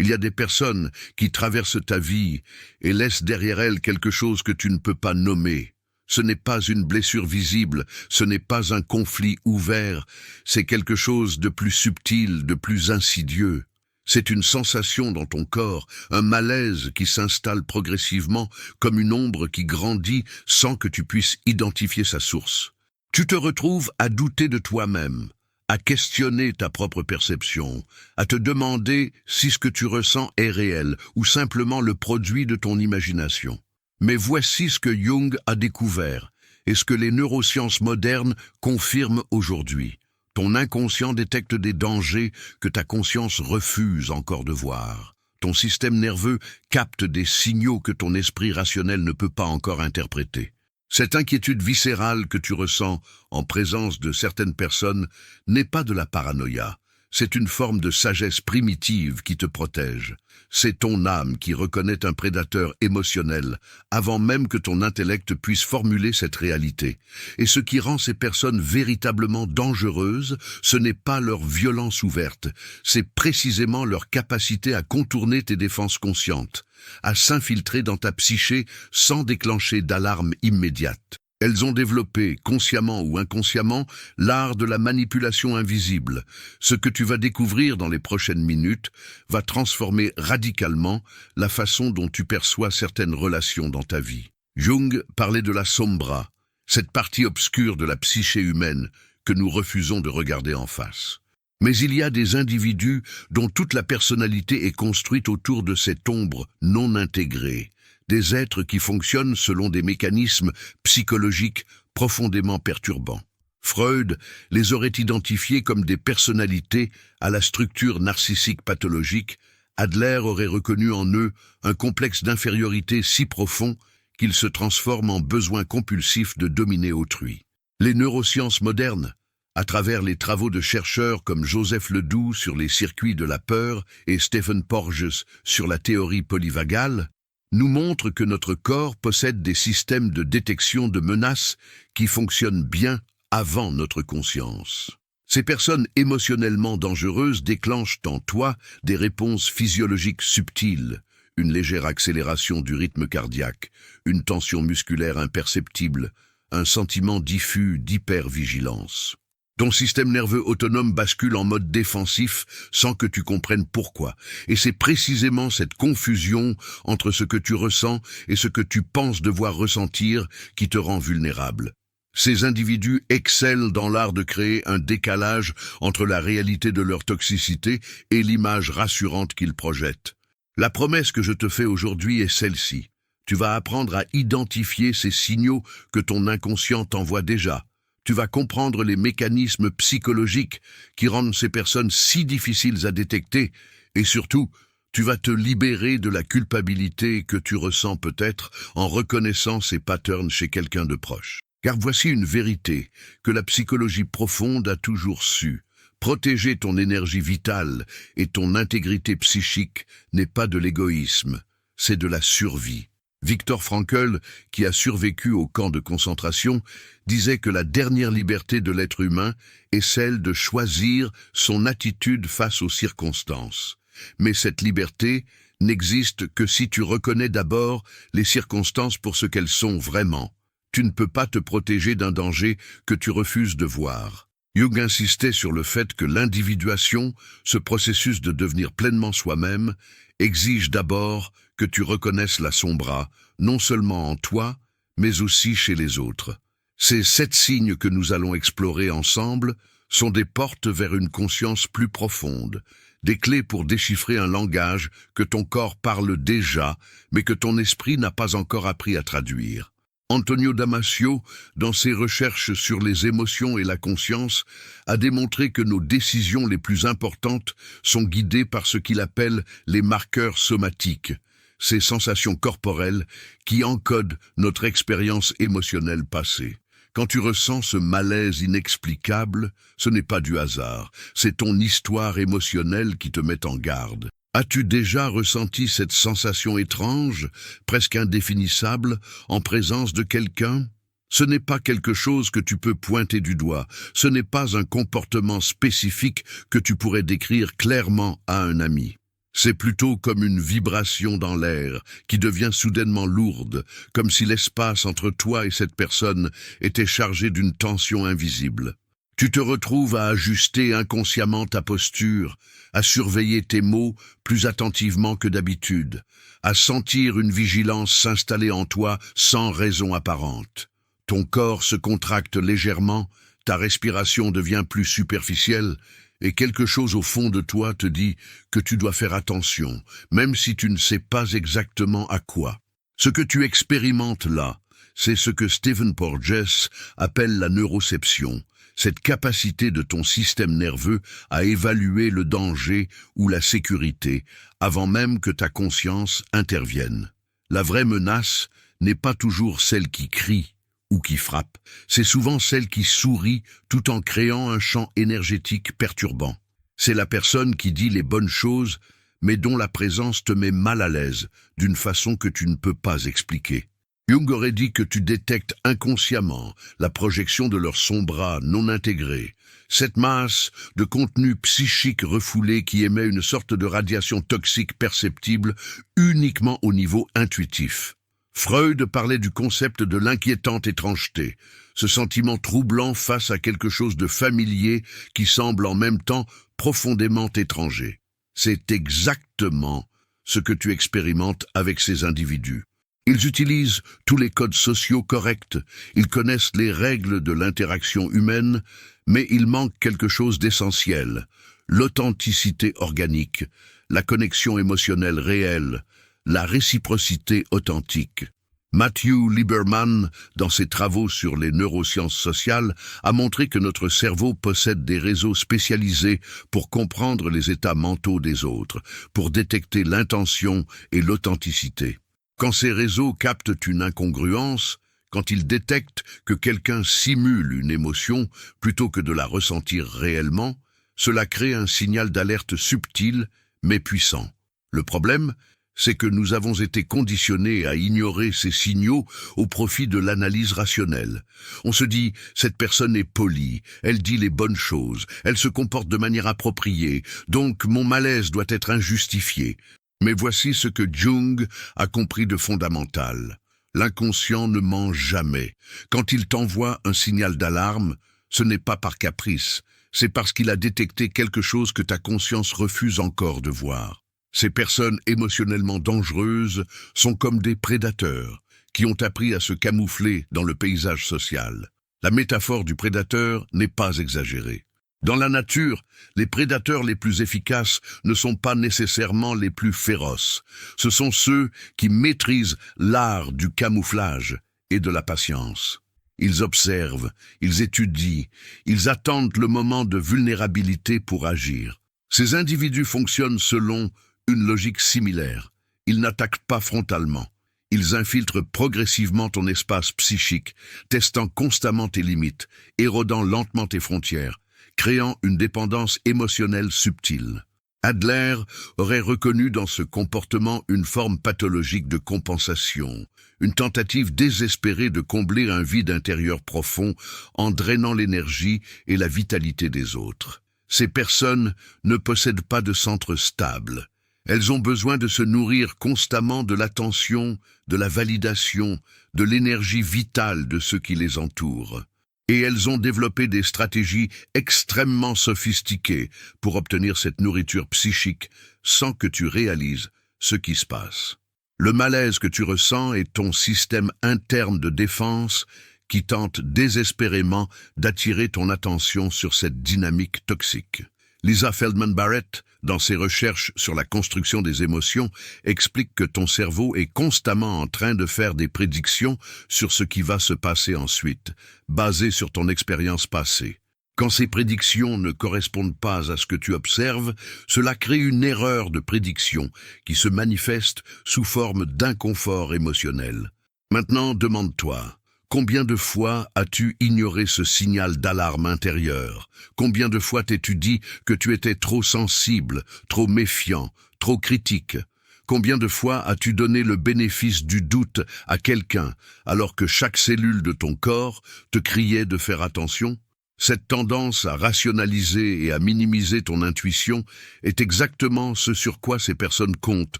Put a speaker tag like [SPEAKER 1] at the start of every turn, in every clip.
[SPEAKER 1] Il y a des personnes qui traversent ta vie et laissent derrière elles quelque chose que tu ne peux pas nommer. Ce n'est pas une blessure visible, ce n'est pas un conflit ouvert, c'est quelque chose de plus subtil, de plus insidieux. C'est une sensation dans ton corps, un malaise qui s'installe progressivement comme une ombre qui grandit sans que tu puisses identifier sa source. Tu te retrouves à douter de toi-même, à questionner ta propre perception, à te demander si ce que tu ressens est réel ou simplement le produit de ton imagination. Mais voici ce que Jung a découvert et ce que les neurosciences modernes confirment aujourd'hui. Ton inconscient détecte des dangers que ta conscience refuse encore de voir. Ton système nerveux capte des signaux que ton esprit rationnel ne peut pas encore interpréter. Cette inquiétude viscérale que tu ressens en présence de certaines personnes n'est pas de la paranoïa. C'est une forme de sagesse primitive qui te protège. C'est ton âme qui reconnaît un prédateur émotionnel avant même que ton intellect puisse formuler cette réalité. Et ce qui rend ces personnes véritablement dangereuses, ce n'est pas leur violence ouverte, c'est précisément leur capacité à contourner tes défenses conscientes, à s'infiltrer dans ta psyché sans déclencher d'alarme immédiate. Elles ont développé, consciemment ou inconsciemment, l'art de la manipulation invisible. Ce que tu vas découvrir dans les prochaines minutes va transformer radicalement la façon dont tu perçois certaines relations dans ta vie. Jung parlait de la sombra, cette partie obscure de la psyché humaine que nous refusons de regarder en face. Mais il y a des individus dont toute la personnalité est construite autour de cette ombre non intégrée. Des êtres qui fonctionnent selon des mécanismes psychologiques profondément perturbants. Freud les aurait identifiés comme des personnalités à la structure narcissique pathologique. Adler aurait reconnu en eux un complexe d'infériorité si profond qu'il se transforme en besoin compulsif de dominer autrui. Les neurosciences modernes, à travers les travaux de chercheurs comme Joseph Ledoux sur les circuits de la peur et Stephen Porges sur la théorie polyvagale, nous montre que notre corps possède des systèmes de détection de menaces qui fonctionnent bien avant notre conscience. Ces personnes émotionnellement dangereuses déclenchent en toi des réponses physiologiques subtiles, une légère accélération du rythme cardiaque, une tension musculaire imperceptible, un sentiment diffus d'hypervigilance. Ton système nerveux autonome bascule en mode défensif sans que tu comprennes pourquoi. Et c'est précisément cette confusion entre ce que tu ressens et ce que tu penses devoir ressentir qui te rend vulnérable. Ces individus excellent dans l'art de créer un décalage entre la réalité de leur toxicité et l'image rassurante qu'ils projettent. La promesse que je te fais aujourd'hui est celle-ci. Tu vas apprendre à identifier ces signaux que ton inconscient t'envoie déjà. Tu vas comprendre les mécanismes psychologiques qui rendent ces personnes si difficiles à détecter et surtout, tu vas te libérer de la culpabilité que tu ressens peut-être en reconnaissant ces patterns chez quelqu'un de proche. Car voici une vérité que la psychologie profonde a toujours su. Protéger ton énergie vitale et ton intégrité psychique n'est pas de l'égoïsme, c'est de la survie. Viktor Frankl, qui a survécu au camp de concentration, disait que la dernière liberté de l'être humain est celle de choisir son attitude face aux circonstances. Mais cette liberté n'existe que si tu reconnais d'abord les circonstances pour ce qu'elles sont vraiment. Tu ne peux pas te protéger d'un danger que tu refuses de voir. Jung insistait sur le fait que l'individuation, ce processus de devenir pleinement soi-même, exige d'abord que tu reconnaisses la sombra, non seulement en toi, mais aussi chez les autres. Ces 7 signes que nous allons explorer ensemble sont des portes vers une conscience plus profonde, des clés pour déchiffrer un langage que ton corps parle déjà, mais que ton esprit n'a pas encore appris à traduire. Antonio Damasio, dans ses recherches sur les émotions et la conscience, a démontré que nos décisions les plus importantes sont guidées par ce qu'il appelle les marqueurs somatiques, ces sensations corporelles qui encodent notre expérience émotionnelle passée. Quand tu ressens ce malaise inexplicable, ce n'est pas du hasard, c'est ton histoire émotionnelle qui te met en garde. As-tu déjà ressenti cette sensation étrange, presque indéfinissable, en présence de quelqu'un? Ce n'est pas quelque chose que tu peux pointer du doigt, ce n'est pas un comportement spécifique que tu pourrais décrire clairement à un ami. C'est plutôt comme une vibration dans l'air qui devient soudainement lourde, comme si l'espace entre toi et cette personne était chargé d'une tension invisible. Tu te retrouves à ajuster inconsciemment ta posture, à surveiller tes mots plus attentivement que d'habitude, à sentir une vigilance s'installer en toi sans raison apparente. Ton corps se contracte légèrement, ta respiration devient plus superficielle, et quelque chose au fond de toi te dit que tu dois faire attention, même si tu ne sais pas exactement à quoi. Ce que tu expérimentes là, c'est ce que Stephen Porges appelle la neuroception, cette capacité de ton système nerveux à évaluer le danger ou la sécurité avant même que ta conscience intervienne. La vraie menace n'est pas toujours celle qui crie ou qui frappe, c'est souvent celle qui sourit tout en créant un champ énergétique perturbant. C'est la personne qui dit les bonnes choses, mais dont la présence te met mal à l'aise, d'une façon que tu ne peux pas expliquer. Jung aurait dit que tu détectes inconsciemment la projection de leur son bras non intégré, cette masse de contenu psychique refoulé qui émet une sorte de radiation toxique perceptible uniquement au niveau intuitif. Freud parlait du concept de l'inquiétante étrangeté, ce sentiment troublant face à quelque chose de familier qui semble en même temps profondément étranger. C'est exactement ce que tu expérimentes avec ces individus. Ils utilisent tous les codes sociaux corrects, ils connaissent les règles de l'interaction humaine, mais il manque quelque chose d'essentiel, l'authenticité organique, la connexion émotionnelle réelle, la réciprocité authentique. Matthew Lieberman, dans ses travaux sur les neurosciences sociales, a montré que notre cerveau possède des réseaux spécialisés pour comprendre les états mentaux des autres, pour détecter l'intention et l'authenticité. Quand ces réseaux captent une incongruence, quand ils détectent que quelqu'un simule une émotion plutôt que de la ressentir réellement, cela crée un signal d'alerte subtil mais puissant. Le problème, c'est que nous avons été conditionnés à ignorer ces signaux au profit de l'analyse rationnelle. On se dit, cette personne est polie, elle dit les bonnes choses, elle se comporte de manière appropriée, donc mon malaise doit être injustifié. Mais voici ce que Jung a compris de fondamental. L'inconscient ne ment jamais. Quand il t'envoie un signal d'alarme, ce n'est pas par caprice, c'est parce qu'il a détecté quelque chose que ta conscience refuse encore de voir. Ces personnes émotionnellement dangereuses sont comme des prédateurs qui ont appris à se camoufler dans le paysage social. La métaphore du prédateur n'est pas exagérée. Dans la nature, les prédateurs les plus efficaces ne sont pas nécessairement les plus féroces. Ce sont ceux qui maîtrisent l'art du camouflage et de la patience. Ils observent, ils étudient, ils attendent le moment de vulnérabilité pour agir. Ces individus fonctionnent selon une logique similaire. Ils n'attaquent pas frontalement. Ils infiltrent progressivement ton espace psychique, testant constamment tes limites, érodant lentement tes frontières, créant une dépendance émotionnelle subtile. Adler aurait reconnu dans ce comportement une forme pathologique de compensation, une tentative désespérée de combler un vide intérieur profond en drainant l'énergie et la vitalité des autres. Ces personnes ne possèdent pas de centre stable. Elles ont besoin de se nourrir constamment de l'attention, de la validation, de l'énergie vitale de ceux qui les entourent. Et elles ont développé des stratégies extrêmement sophistiquées pour obtenir cette nourriture psychique sans que tu réalises ce qui se passe. Le malaise que tu ressens est ton système interne de défense qui tente désespérément d'attirer ton attention sur cette dynamique toxique. Lisa Feldman Barrett, dans ses recherches sur la construction des émotions, explique que ton cerveau est constamment en train de faire des prédictions sur ce qui va se passer ensuite, basées sur ton expérience passée. Quand ces prédictions ne correspondent pas à ce que tu observes, cela crée une erreur de prédiction qui se manifeste sous forme d'inconfort émotionnel. Maintenant, demande-toi, combien de fois as-tu ignoré ce signal d'alarme intérieur? Combien de fois t'es-tu dit que tu étais trop sensible, trop méfiant, trop critique? Combien de fois as-tu donné le bénéfice du doute à quelqu'un alors que chaque cellule de ton corps te criait de faire attention? Cette tendance à rationaliser et à minimiser ton intuition est exactement ce sur quoi ces personnes comptent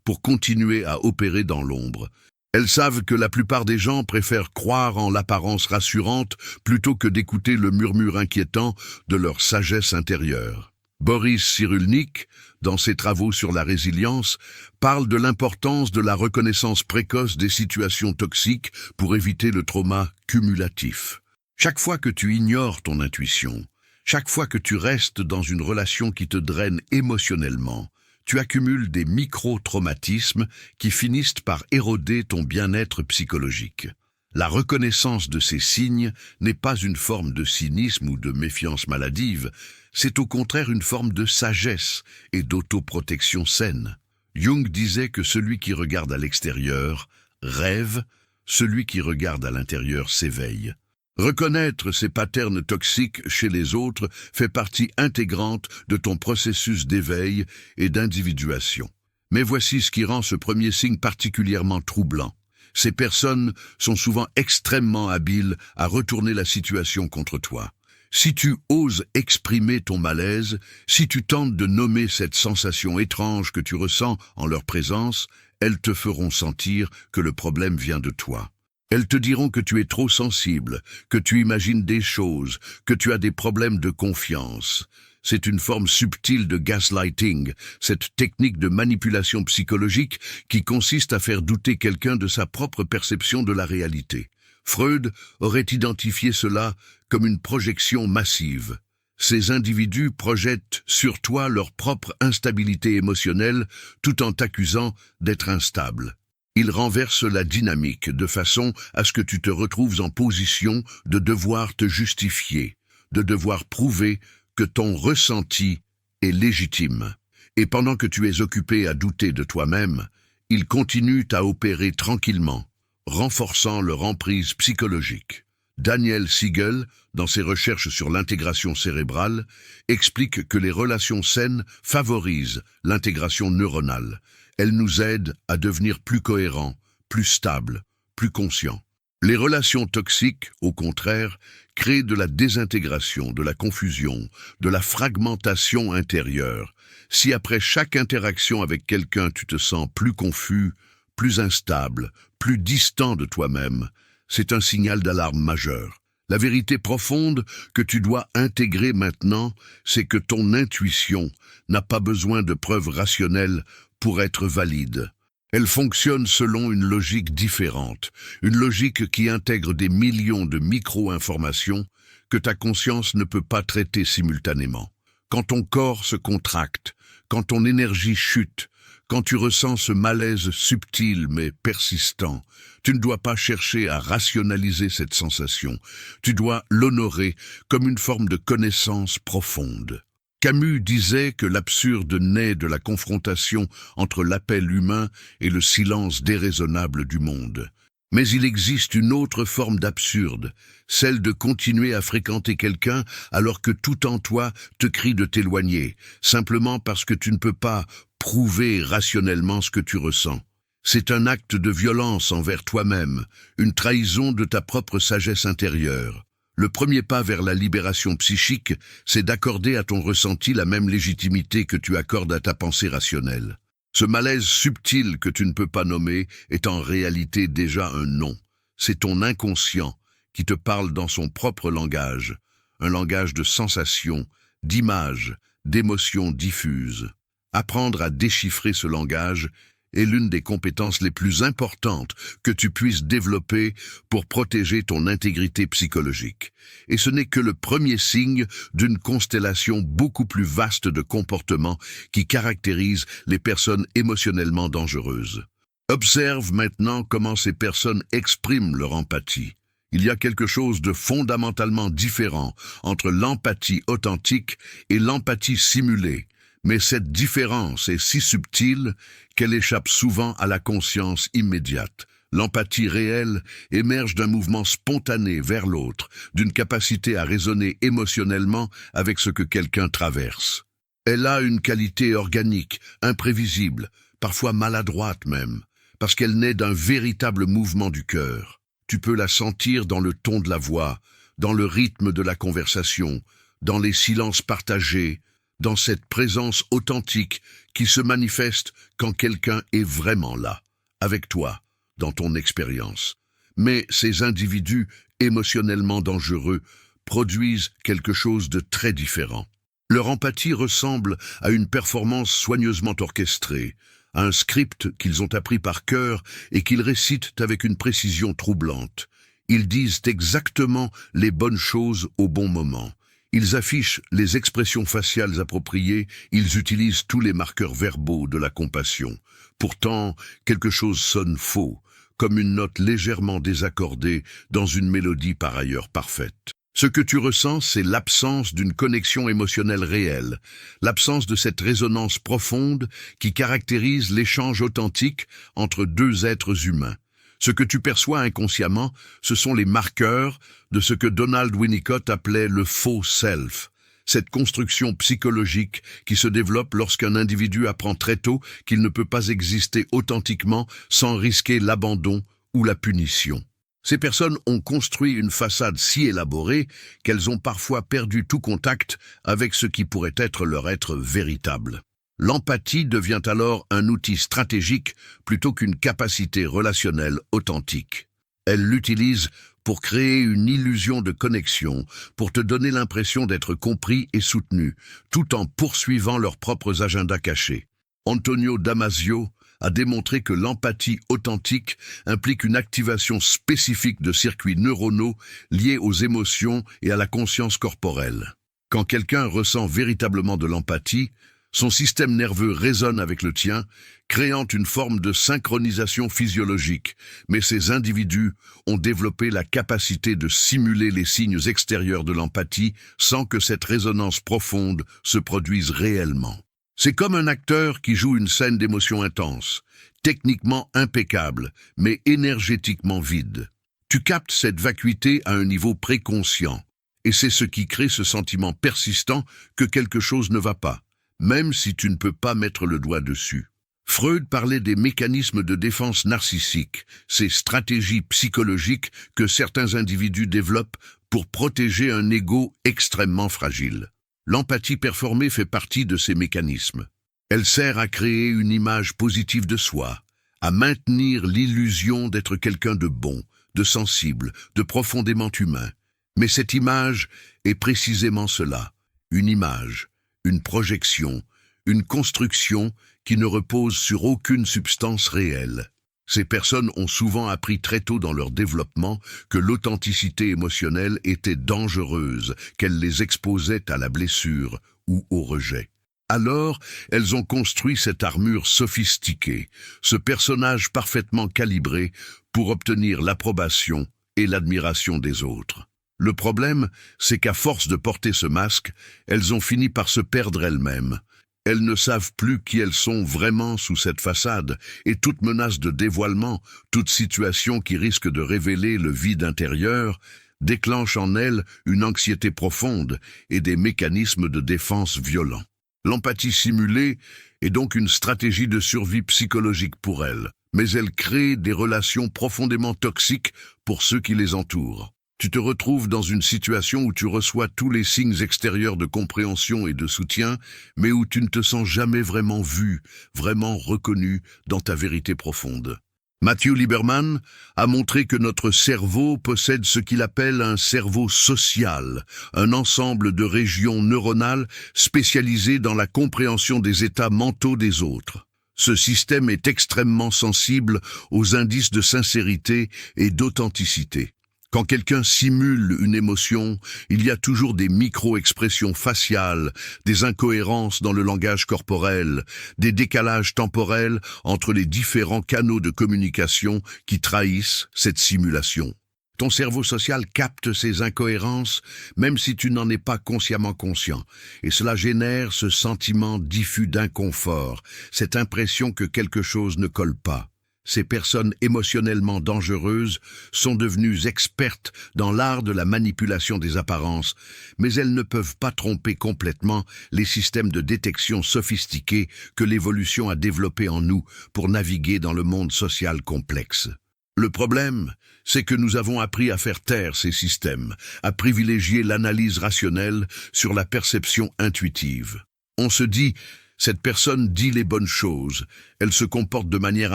[SPEAKER 1] pour continuer à opérer dans l'ombre. Elles savent que la plupart des gens préfèrent croire en l'apparence rassurante plutôt que d'écouter le murmure inquiétant de leur sagesse intérieure. Boris Cyrulnik, dans ses travaux sur la résilience, parle de l'importance de la reconnaissance précoce des situations toxiques pour éviter le trauma cumulatif. Chaque fois que tu ignores ton intuition, chaque fois que tu restes dans une relation qui te draine émotionnellement, tu accumules des micro-traumatismes qui finissent par éroder ton bien-être psychologique. La reconnaissance de ces signes n'est pas une forme de cynisme ou de méfiance maladive, c'est au contraire une forme de sagesse et d'autoprotection saine. Jung disait que celui qui regarde à l'extérieur rêve, celui qui regarde à l'intérieur s'éveille. Reconnaître ces patterns toxiques chez les autres fait partie intégrante de ton processus d'éveil et d'individuation. Mais voici ce qui rend ce premier signe particulièrement troublant. Ces personnes sont souvent extrêmement habiles à retourner la situation contre toi. Si tu oses exprimer ton malaise, si tu tentes de nommer cette sensation étrange que tu ressens en leur présence, elles te feront sentir que le problème vient de toi. Elles te diront que tu es trop sensible, que tu imagines des choses, que tu as des problèmes de confiance. C'est une forme subtile de gaslighting, cette technique de manipulation psychologique qui consiste à faire douter quelqu'un de sa propre perception de la réalité. Freud aurait identifié cela comme une projection massive. Ces individus projettent sur toi leur propre instabilité émotionnelle tout en t'accusant d'être instable. Ils renversent la dynamique de façon à ce que tu te retrouves en position de devoir te justifier, de devoir prouver que ton ressenti est légitime. Et pendant que tu es occupé à douter de toi-même, ils continuent à opérer tranquillement, renforçant leur emprise psychologique. Daniel Siegel, dans ses recherches sur l'intégration cérébrale, explique que les relations saines favorisent l'intégration neuronale. Elles nous aident à devenir plus cohérents, plus stables, plus conscients. Les relations toxiques, au contraire, créent de la désintégration, de la confusion, de la fragmentation intérieure. Si après chaque interaction avec quelqu'un tu te sens plus confus, plus instable, plus distant de toi-même, c'est un signal d'alarme majeur. La vérité profonde que tu dois intégrer maintenant, c'est que ton intuition n'a pas besoin de preuves rationnelles pour être valide. Elle fonctionne selon une logique différente, une logique qui intègre des millions de micro-informations que ta conscience ne peut pas traiter simultanément. Quand ton corps se contracte, quand ton énergie chute, quand tu ressens ce malaise subtil mais persistant, tu ne dois pas chercher à rationaliser cette sensation, tu dois l'honorer comme une forme de connaissance profonde. Camus disait que l'absurde naît de la confrontation entre l'appel humain et le silence déraisonnable du monde. Mais il existe une autre forme d'absurde, celle de continuer à fréquenter quelqu'un alors que tout en toi te crie de t'éloigner, simplement parce que tu ne peux pas prouver rationnellement ce que tu ressens. C'est un acte de violence envers toi-même, une trahison de ta propre sagesse intérieure. Le premier pas vers la libération psychique, c'est d'accorder à ton ressenti la même légitimité que tu accordes à ta pensée rationnelle. Ce malaise subtil que tu ne peux pas nommer est en réalité déjà un nom. C'est ton inconscient qui te parle dans son propre langage, un langage de sensations, d'images, d'émotions diffuses. Apprendre à déchiffrer ce langage est l'une des compétences les plus importantes que tu puisses développer pour protéger ton intégrité psychologique. Et ce n'est que le premier signe d'une constellation beaucoup plus vaste de comportements qui caractérisent les personnes émotionnellement dangereuses. Observe maintenant comment ces personnes expriment leur empathie. Il y a quelque chose de fondamentalement différent entre l'empathie authentique et l'empathie simulée. Mais cette différence est si subtile qu'elle échappe souvent à la conscience immédiate. L'empathie réelle émerge d'un mouvement spontané vers l'autre, d'une capacité à raisonner émotionnellement avec ce que quelqu'un traverse. Elle a une qualité organique, imprévisible, parfois maladroite même, parce qu'elle naît d'un véritable mouvement du cœur. Tu peux la sentir dans le ton de la voix, dans le rythme de la conversation, dans les silences partagés, dans cette présence authentique qui se manifeste quand quelqu'un est vraiment là, avec toi, dans ton expérience. Mais ces individus émotionnellement dangereux produisent quelque chose de très différent. Leur empathie ressemble à une performance soigneusement orchestrée, à un script qu'ils ont appris par cœur et qu'ils récitent avec une précision troublante. Ils disent exactement les bonnes choses au bon moment. Ils affichent les expressions faciales appropriées, ils utilisent tous les marqueurs verbaux de la compassion. Pourtant, quelque chose sonne faux, comme une note légèrement désaccordée dans une mélodie par ailleurs parfaite. Ce que tu ressens, c'est l'absence d'une connexion émotionnelle réelle, l'absence de cette résonance profonde qui caractérise l'échange authentique entre deux êtres humains. Ce que tu perçois inconsciemment, ce sont les marqueurs de ce que Donald Winnicott appelait le faux self, cette construction psychologique qui se développe lorsqu'un individu apprend très tôt qu'il ne peut pas exister authentiquement sans risquer l'abandon ou la punition. Ces personnes ont construit une façade si élaborée qu'elles ont parfois perdu tout contact avec ce qui pourrait être leur être véritable. L'empathie devient alors un outil stratégique plutôt qu'une capacité relationnelle authentique. Elle l'utilise pour créer une illusion de connexion, pour te donner l'impression d'être compris et soutenu, tout en poursuivant leurs propres agendas cachés. Antonio Damasio a démontré que l'empathie authentique implique une activation spécifique de circuits neuronaux liés aux émotions et à la conscience corporelle. Quand quelqu'un ressent véritablement de l'empathie, son système nerveux résonne avec le tien, créant une forme de synchronisation physiologique, mais ces individus ont développé la capacité de simuler les signes extérieurs de l'empathie sans que cette résonance profonde se produise réellement. C'est comme un acteur qui joue une scène d'émotion intense, techniquement impeccable, mais énergétiquement vide. Tu captes cette vacuité à un niveau préconscient, et c'est ce qui crée ce sentiment persistant que quelque chose ne va pas, même si tu ne peux pas mettre le doigt dessus. Freud parlait des mécanismes de défense narcissiques, ces stratégies psychologiques que certains individus développent pour protéger un ego extrêmement fragile. L'empathie performée fait partie de ces mécanismes. Elle sert à créer une image positive de soi, à maintenir l'illusion d'être quelqu'un de bon, de sensible, de profondément humain. Mais cette image est précisément cela, une image, une projection, une construction qui ne repose sur aucune substance réelle. Ces personnes ont souvent appris très tôt dans leur développement que l'authenticité émotionnelle était dangereuse, qu'elle les exposait à la blessure ou au rejet. Alors, elles ont construit cette armure sophistiquée, ce personnage parfaitement calibré pour obtenir l'approbation et l'admiration des autres. Le problème, c'est qu'à force de porter ce masque, elles ont fini par se perdre elles-mêmes. Elles ne savent plus qui elles sont vraiment sous cette façade, et toute menace de dévoilement, toute situation qui risque de révéler le vide intérieur, déclenche en elles une anxiété profonde et des mécanismes de défense violents. L'empathie simulée est donc une stratégie de survie psychologique pour elles, mais elle crée des relations profondément toxiques pour ceux qui les entourent. Tu te retrouves dans une situation où tu reçois tous les signes extérieurs de compréhension et de soutien, mais où tu ne te sens jamais vraiment vu, vraiment reconnu dans ta vérité profonde. Matthew Lieberman a montré que notre cerveau possède ce qu'il appelle un cerveau social, un ensemble de régions neuronales spécialisées dans la compréhension des états mentaux des autres. Ce système est extrêmement sensible aux indices de sincérité et d'authenticité. Quand quelqu'un simule une émotion, il y a toujours des micro-expressions faciales, des incohérences dans le langage corporel, des décalages temporels entre les différents canaux de communication qui trahissent cette simulation. Ton cerveau social capte ces incohérences, même si tu n'en es pas consciemment conscient, et cela génère ce sentiment diffus d'inconfort, cette impression que quelque chose ne colle pas. Ces personnes émotionnellement dangereuses sont devenues expertes dans l'art de la manipulation des apparences, mais elles ne peuvent pas tromper complètement les systèmes de détection sophistiqués que l'évolution a développés en nous pour naviguer dans le monde social complexe. Le problème, c'est que nous avons appris à faire taire ces systèmes, à privilégier l'analyse rationnelle sur la perception intuitive. On se dit, cette personne dit les bonnes choses, elle se comporte de manière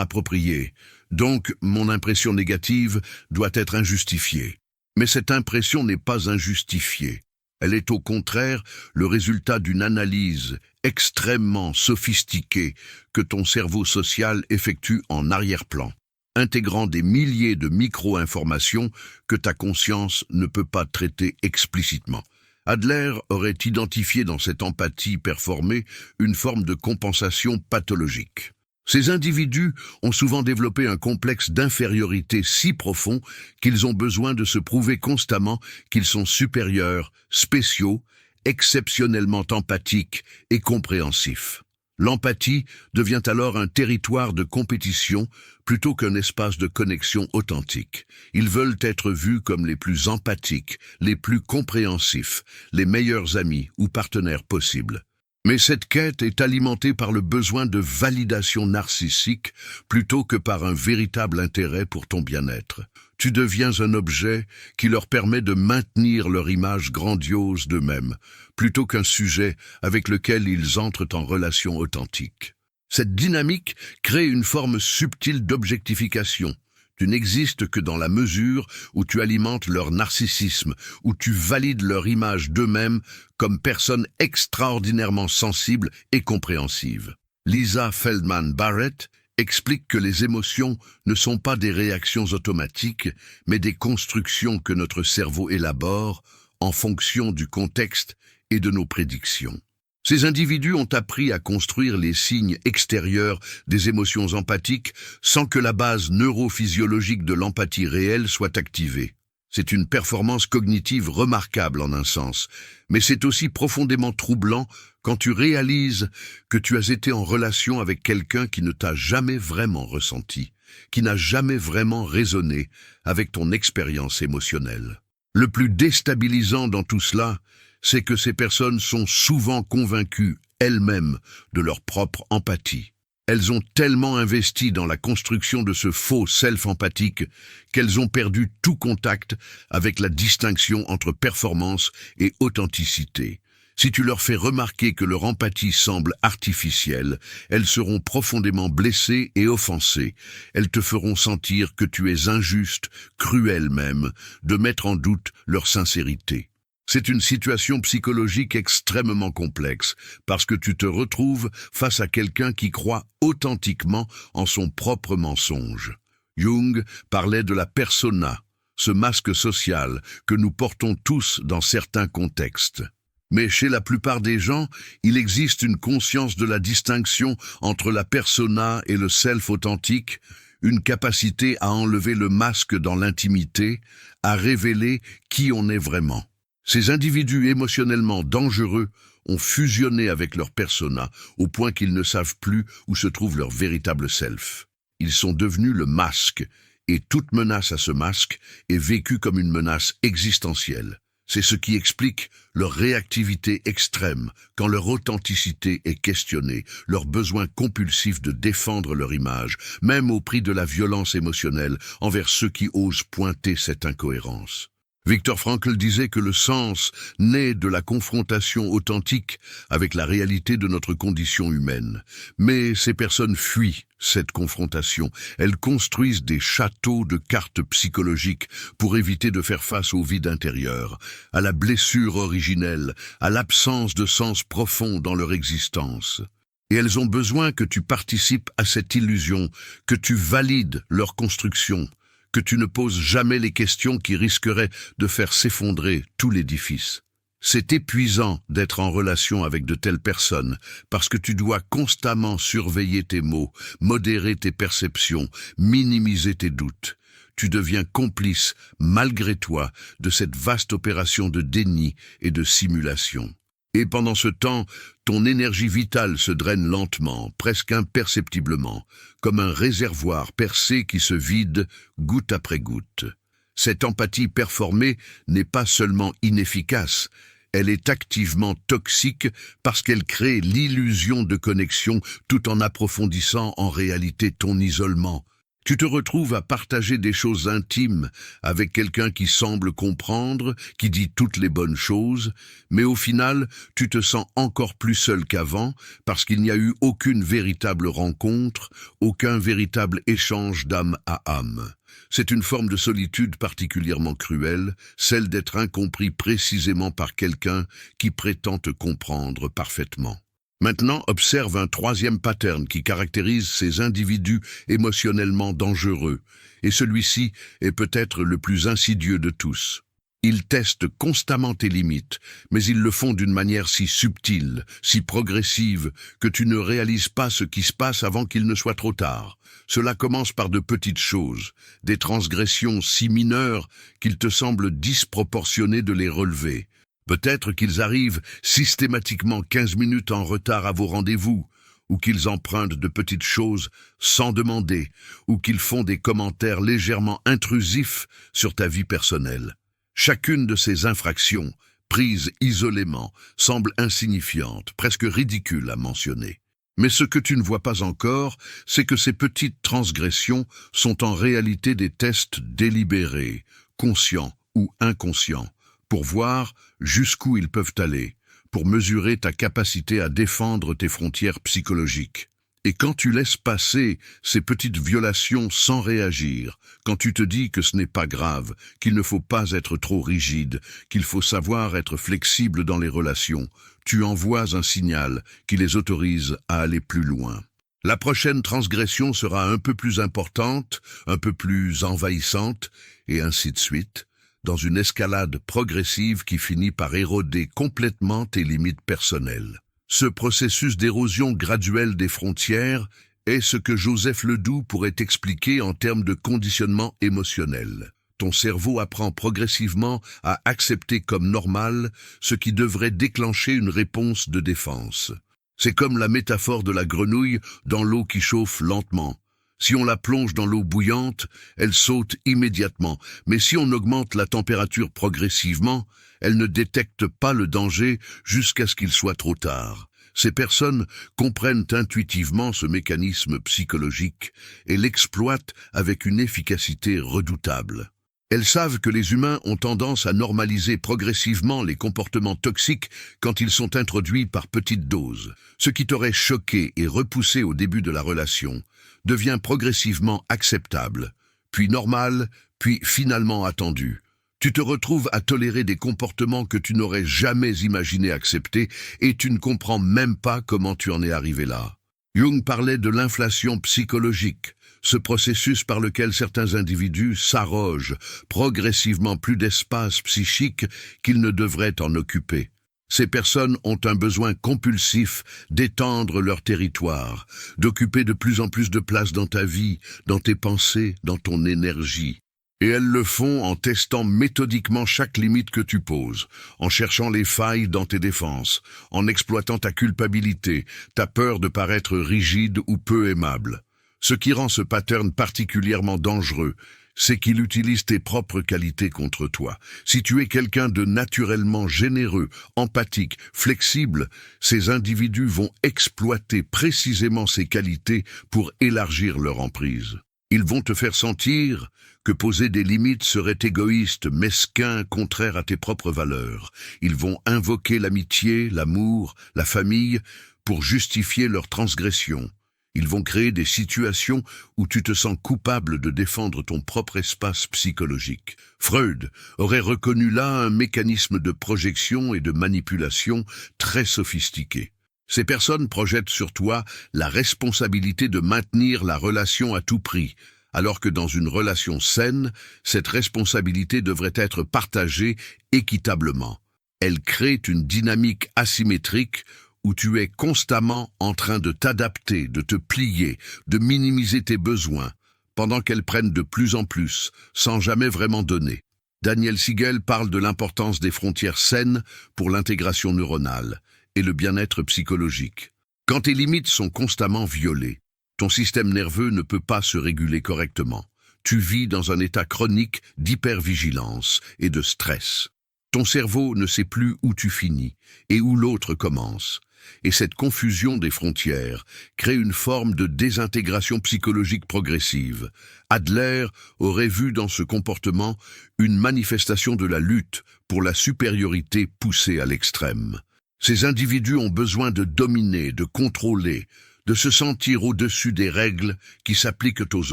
[SPEAKER 1] appropriée, donc mon impression négative doit être injustifiée. Mais cette impression n'est pas injustifiée. Elle est au contraire le résultat d'une analyse extrêmement sophistiquée que ton cerveau social effectue en arrière-plan, intégrant des milliers de micro-informations que ta conscience ne peut pas traiter explicitement. Adler aurait identifié dans cette empathie performée une forme de compensation pathologique. Ces individus ont souvent développé un complexe d'infériorité si profond qu'ils ont besoin de se prouver constamment qu'ils sont supérieurs, spéciaux, exceptionnellement empathiques et compréhensifs. L'empathie devient alors un territoire de compétition plutôt qu'un espace de connexion authentique. Ils veulent être vus comme les plus empathiques, les plus compréhensifs, les meilleurs amis ou partenaires possibles. Mais cette quête est alimentée par le besoin de validation narcissique plutôt que par un véritable intérêt pour ton bien-être. Tu deviens un objet qui leur permet de maintenir leur image grandiose d'eux-mêmes, plutôt qu'un sujet avec lequel ils entrent en relation authentique. Cette dynamique crée une forme subtile d'objectification. Tu n'existes que dans la mesure où tu alimentes leur narcissisme, où tu valides leur image d'eux-mêmes comme personnes extraordinairement sensibles et compréhensives. Lisa Feldman Barrett explique que les émotions ne sont pas des réactions automatiques, mais des constructions que notre cerveau élabore en fonction du contexte et de nos prédictions. Ces individus ont appris à construire les signes extérieurs des émotions empathiques sans que la base neurophysiologique de l'empathie réelle soit activée. C'est une performance cognitive remarquable en un sens, mais c'est aussi profondément troublant quand tu réalises que tu as été en relation avec quelqu'un qui ne t'a jamais vraiment ressenti, qui n'a jamais vraiment résonné avec ton expérience émotionnelle. Le plus déstabilisant dans tout cela, c'est que ces personnes sont souvent convaincues elles-mêmes de leur propre empathie. Elles ont tellement investi dans la construction de ce faux self empathique qu'elles ont perdu tout contact avec la distinction entre performance et authenticité. Si tu leur fais remarquer que leur empathie semble artificielle, elles seront profondément blessées et offensées. Elles te feront sentir que tu es injuste, cruel même, de mettre en doute leur sincérité. C'est une situation psychologique extrêmement complexe, parce que tu te retrouves face à quelqu'un qui croit authentiquement en son propre mensonge. Jung parlait de la persona, ce masque social que nous portons tous dans certains contextes. Mais chez la plupart des gens, il existe une conscience de la distinction entre la persona et le self authentique, une capacité à enlever le masque dans l'intimité, à révéler qui on est vraiment. Ces individus émotionnellement dangereux ont fusionné avec leur persona au point qu'ils ne savent plus où se trouve leur véritable self. Ils sont devenus le masque, et toute menace à ce masque est vécue comme une menace existentielle. C'est ce qui explique leur réactivité extrême quand leur authenticité est questionnée, leur besoin compulsif de défendre leur image, même au prix de la violence émotionnelle envers ceux qui osent pointer cette incohérence. Viktor Frankl disait que le sens naît de la confrontation authentique avec la réalité de notre condition humaine. Mais ces personnes fuient cette confrontation. Elles construisent des châteaux de cartes psychologiques pour éviter de faire face au vide intérieur, à la blessure originelle, à l'absence de sens profond dans leur existence. Et elles ont besoin que tu participes à cette illusion, que tu valides leur construction, que tu ne poses jamais les questions qui risqueraient de faire s'effondrer tout l'édifice. C'est épuisant d'être en relation avec de telles personnes, parce que tu dois constamment surveiller tes mots, modérer tes perceptions, minimiser tes doutes. Tu deviens complice, malgré toi, de cette vaste opération de déni et de simulation. Et pendant ce temps, ton énergie vitale se draine lentement, presque imperceptiblement, comme un réservoir percé qui se vide goutte après goutte. Cette empathie performée n'est pas seulement inefficace, elle est activement toxique parce qu'elle crée l'illusion de connexion tout en approfondissant en réalité ton isolement. Tu te retrouves à partager des choses intimes avec quelqu'un qui semble comprendre, qui dit toutes les bonnes choses, mais au final, tu te sens encore plus seul qu'avant parce qu'il n'y a eu aucune véritable rencontre, aucun véritable échange d'âme à âme. C'est une forme de solitude particulièrement cruelle, celle d'être incompris précisément par quelqu'un qui prétend te comprendre parfaitement. Maintenant, observe un troisième pattern qui caractérise ces individus émotionnellement dangereux, et celui-ci est peut-être le plus insidieux de tous. Ils testent constamment tes limites, mais ils le font d'une manière si subtile, si progressive, que tu ne réalises pas ce qui se passe avant qu'il ne soit trop tard. Cela commence par de petites choses, des transgressions si mineures qu'il te semble disproportionné de les relever. Peut-être qu'ils arrivent systématiquement 15 minutes en retard à vos rendez-vous, ou qu'ils empruntent de petites choses sans demander, ou qu'ils font des commentaires légèrement intrusifs sur ta vie personnelle. Chacune de ces infractions, prises isolément, semble insignifiante, presque ridicule à mentionner. Mais ce que tu ne vois pas encore, c'est que ces petites transgressions sont en réalité des tests délibérés, conscients ou inconscients, pour voir jusqu'où ils peuvent aller, pour mesurer ta capacité à défendre tes frontières psychologiques. Et quand tu laisses passer ces petites violations sans réagir, quand tu te dis que ce n'est pas grave, qu'il ne faut pas être trop rigide, qu'il faut savoir être flexible dans les relations, tu envoies un signal qui les autorise à aller plus loin. La prochaine transgression sera un peu plus importante, un peu plus envahissante, et ainsi de suite, dans une escalade progressive qui finit par éroder complètement tes limites personnelles. Ce processus d'érosion graduelle des frontières est ce que Joseph Ledoux pourrait expliquer en termes de conditionnement émotionnel. Ton cerveau apprend progressivement à accepter comme normal ce qui devrait déclencher une réponse de défense. C'est comme la métaphore de la grenouille dans l'eau qui chauffe lentement. Si on la plonge dans l'eau bouillante, elle saute immédiatement, mais si on augmente la température progressivement, elle ne détecte pas le danger jusqu'à ce qu'il soit trop tard. Ces personnes comprennent intuitivement ce mécanisme psychologique et l'exploitent avec une efficacité redoutable. Elles savent que les humains ont tendance à normaliser progressivement les comportements toxiques quand ils sont introduits par petites doses. Ce qui t'aurait choqué et repoussé au début de la relation devient progressivement acceptable, puis normal, puis finalement attendu. Tu te retrouves à tolérer des comportements que tu n'aurais jamais imaginé accepter et tu ne comprends même pas comment tu en es arrivé là. Jung parlait de l'inflation psychologique, ce processus par lequel certains individus s'arrogent progressivement plus d'espace psychique qu'ils ne devraient en occuper. Ces personnes ont un besoin compulsif d'étendre leur territoire, d'occuper de plus en plus de place dans ta vie, dans tes pensées, dans ton énergie. Et elles le font en testant méthodiquement chaque limite que tu poses, en cherchant les failles dans tes défenses, en exploitant ta culpabilité, ta peur de paraître rigide ou peu aimable. Ce qui rend ce pattern particulièrement dangereux, c'est qu'il utilise tes propres qualités contre toi. Si tu es quelqu'un de naturellement généreux, empathique, flexible, ces individus vont exploiter précisément ces qualités pour élargir leur emprise. Ils vont te faire sentir que poser des limites serait égoïste, mesquin, contraire à tes propres valeurs. Ils vont invoquer l'amitié, l'amour, la famille pour justifier leur transgression. Ils vont créer des situations où tu te sens coupable de défendre ton propre espace psychologique. Freud aurait reconnu là un mécanisme de projection et de manipulation très sophistiqué. Ces personnes projettent sur toi la responsabilité de maintenir la relation à tout prix, alors que dans une relation saine, cette responsabilité devrait être partagée équitablement. Elles créent une dynamique asymétrique où tu es constamment en train de t'adapter, de te plier, de minimiser tes besoins, pendant qu'elles prennent de plus en plus, sans jamais vraiment donner. Daniel Siegel parle de l'importance des frontières saines pour l'intégration neuronale et le bien-être psychologique. Quand tes limites sont constamment violées, ton système nerveux ne peut pas se réguler correctement. Tu vis dans un état chronique d'hypervigilance et de stress. Ton cerveau ne sait plus où tu finis et où l'autre commence. et cette confusion des frontières crée une forme de désintégration psychologique progressive. Adler aurait vu dans ce comportement une manifestation de la lutte pour la supériorité poussée à l'extrême. Ces individus ont besoin de dominer, de contrôler, de se sentir au-dessus des règles qui s'appliquent aux